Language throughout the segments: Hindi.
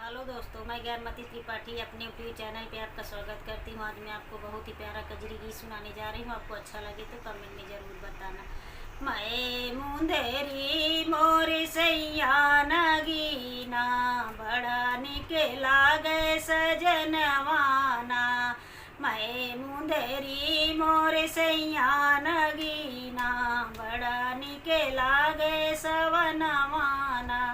हेलो दोस्तों, मैं ज्ञानमती त्रिपाठी अपने यूट्यूब चैनल पे आपका स्वागत करती हूँ। आज मैं आपको बहुत ही प्यारा कजरी गीत सुनाने जा रही हूँ। आपको अच्छा लगे तो कमेंट में ज़रूर बताना। मैं मुंदेरी मोर सैया नगीना, बड़ा निके लागे सजनवाना। मैं मुंदेरी मोर सैया नगीना, बड़ा निके लागे सवनवाना।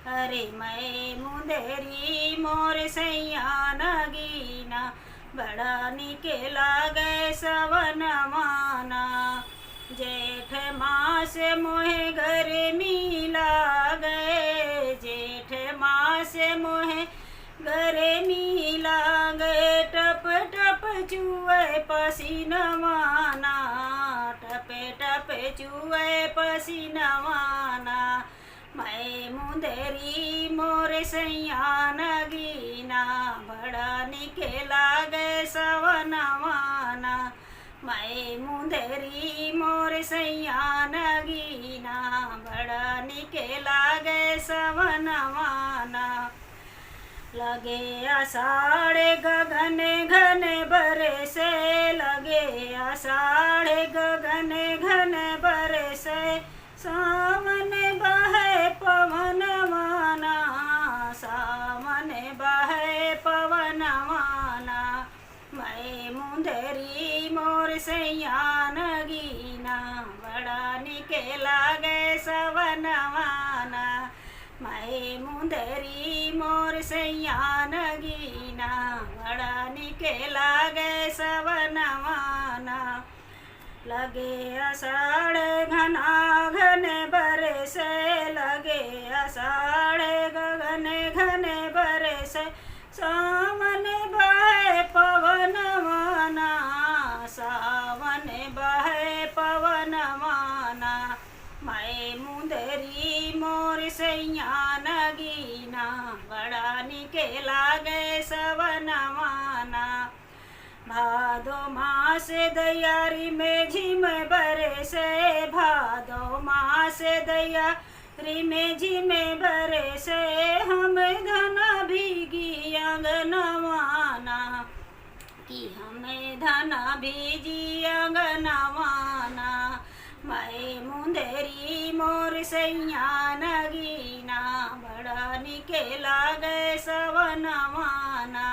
अरे मैं मुंदेरी मोर सैया नगीना, बड़ा निके लागे सवनवाना। जेठ मास मोहे गर्मी लागे, जेठ मास मोहे गर्मी लागे। टप टप चुए पसीनवाना, टपे टपे चुए पसीनवाना। मैं मुंदेरी मोर सैया नगीना, बड़ा निके लागे सवनवाना। मैं मुंदेरी मोर सैया नगीना, बड़ा निके लागे सवनवाना। लगे आषाढ़ गगन घन बरसे, लगे आषाढ़ गगन घन बरसे। सावन बहे पवनवाना, सावन बहे पवनवाना। मैं मुंदेरी मोर सैया नगीना, बड़ा निके लागे सवनवाना। मैं मुंदेरी मोर सैया नगीना, बड़ा निके लागे सवनवाना। लगे आषाढ़ घना घन बरसे, लगे आषाढ़ गगन घन बरसे। सावन बहे पवनवाना, सावन बहे पवनवाना। मैं मुंदेरी मोर सैया नगीना, बड़ा निके लागे सवनवाना। भादो मास दयारी में झिम बरसे, भादो मास दयारी में झिम बरसे। हम धना भीगी अंगनवाना, कि हमें धना भीजी अंगनवाना। मैं मुंदेरी मोर सैया नगीना, बड़ा निके लागे सवनवाना।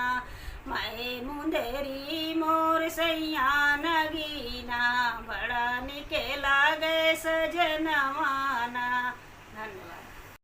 मैं मुंदेरी मोर सैया नगीना, बड़ा निके लागे सजनवा।